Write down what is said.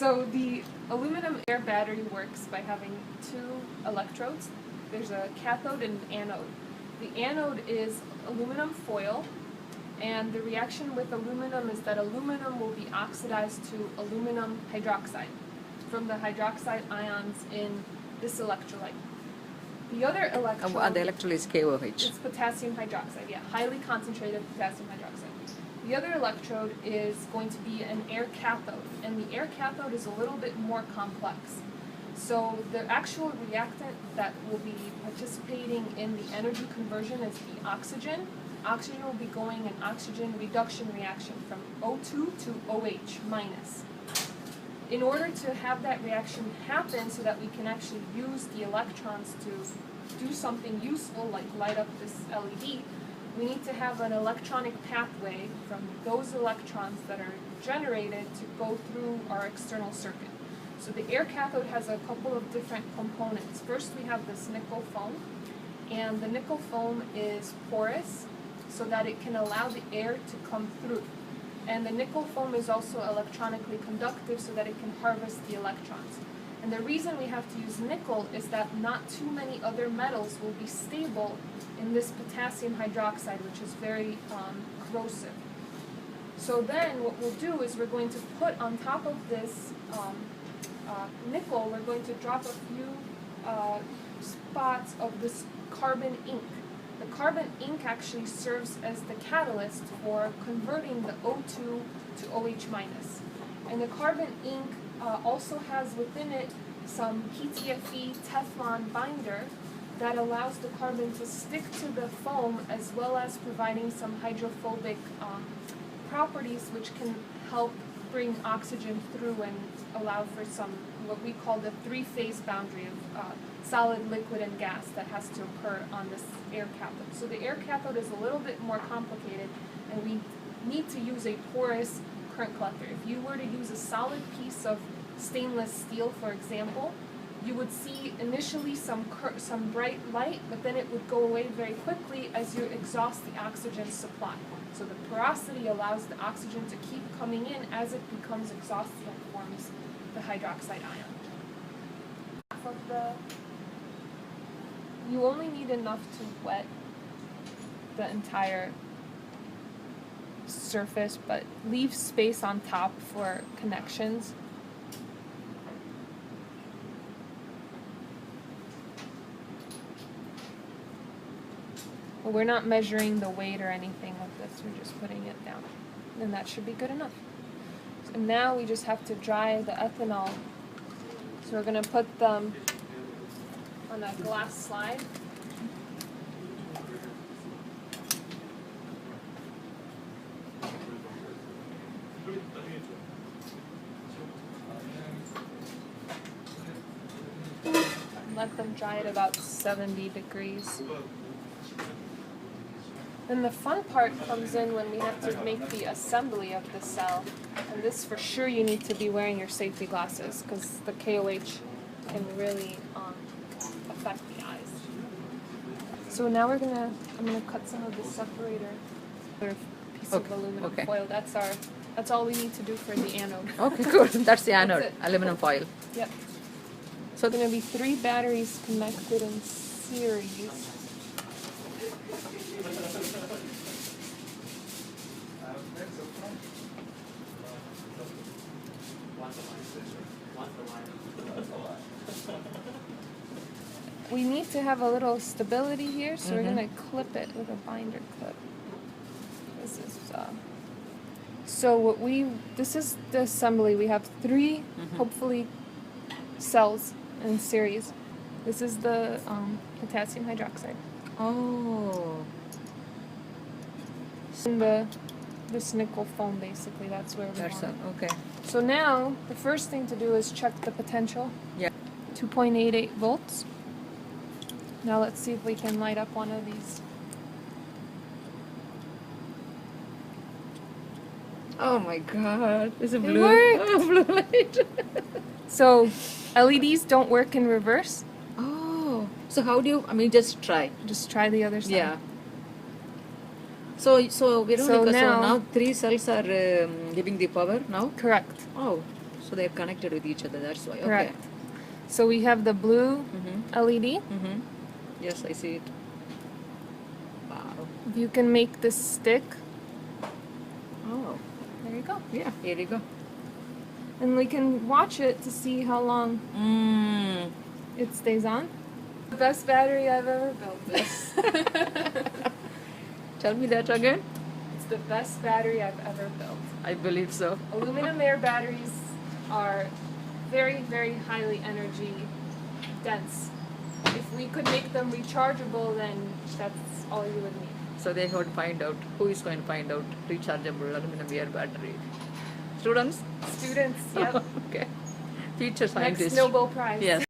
So the aluminum air battery works by having two electrodes. There's a cathode and an anode. The anode is aluminum foil, and the reaction with aluminum is that aluminum will be oxidized to aluminum hydroxide from the hydroxide ions in this electrolyte. The other electrode... the electrolyte is KOH. It's potassium hydroxide, yeah, highly concentrated potassium hydroxide. The other electrode is going to be an air cathode, and the air cathode is a little bit more complex. So the actual reactant that will be participating in the energy conversion is the oxygen. Oxygen will be going an oxygen reduction reaction from O2 to OH minus. In order to have that reaction happen so that we can actually use the electrons to do something useful, like light up this LED, we need to have an electronic pathway from those electrons that are generated to go through our external circuit. So the air cathode has a couple of different components. First we have this nickel foam, and the nickel foam is porous so that it can allow the air to come through. And the nickel foam is also electronically conductive so that it can harvest the electrons. And the reason we have to use nickel is that not too many other metals will be stable in this potassium hydroxide, which is very corrosive. So then what we'll do is we're going to put on top of this nickel, we're going to drop a few spots of this carbon ink. The carbon ink actually serves as the catalyst for converting the O2 to OH minus. And the carbon ink also has within it some PTFE Teflon binder that allows the carbon to stick to the foam, as well as providing some hydrophobic properties which can help bring oxygen through and allow for some, what we call the three-phase boundary of solid, liquid, and gas that has to occur on this air cathode. So the air cathode is a little bit more complicated, and we need to use a porous current collector. If you were to use a solid piece of stainless steel, for example, you would see initially some bright light, but then it would go away very quickly as you exhaust the oxygen supply. So the porosity allows the oxygen to keep coming in as it becomes exhausted and forms the hydroxide ion. You only need enough to wet the entire surface, but leave space on top for connections. But we're not measuring the weight or anything of this, we're just putting it down. And that should be good enough. So now we just have to dry the ethanol. So we're going to put them on a glass slide. Let them dry at about 70 degrees. Then the fun part comes in when we have to make the assembly of the cell. And this, for sure, you need to be wearing your safety glasses, because the KOH can really affect the eyes. So now I'm gonna cut some of the separator, or piece of aluminum foil. That's all we need to do for the anode. Okay, cool. That's the anode, aluminum foil. Yep. So there are going to be 3 batteries connected in series. We need to have a little stability here, so we're going to clip it with a binder clip. This is this is the assembly. We have 3 hopefully cells in series. This is the potassium hydroxide. Oh. And this nickel foam, basically, that's where we want it. Okay. So now, the first thing to do is check the potential. Yeah. 2.88 volts. Now let's see if we can light up one of these. Oh my god. It's a It blue, worked. blue light. So, LEDs don't work in reverse. Oh. So how do you, just try. Just try the other side. Yeah. So Veronica, so now 3 cells are giving the power now? Correct. Oh. So they're connected with each other. That's why. Okay. Correct. So we have the blue LED. Mm-hmm. Yes, I see it. Wow. You can make this stick. Oh. There you go. Yeah. Here you go. And we can watch it to see how long Mm. it stays on. The best battery I've ever built. This. Tell me that again. It's the best battery I've ever built. I believe so. Aluminum air batteries are very, very highly energy dense. If we could make them rechargeable, then that's all you would need. So they would find out who is going to find out rechargeable aluminum air battery. Students? Students, yep. Okay. Future scientists. Next Nobel Prize. Yes.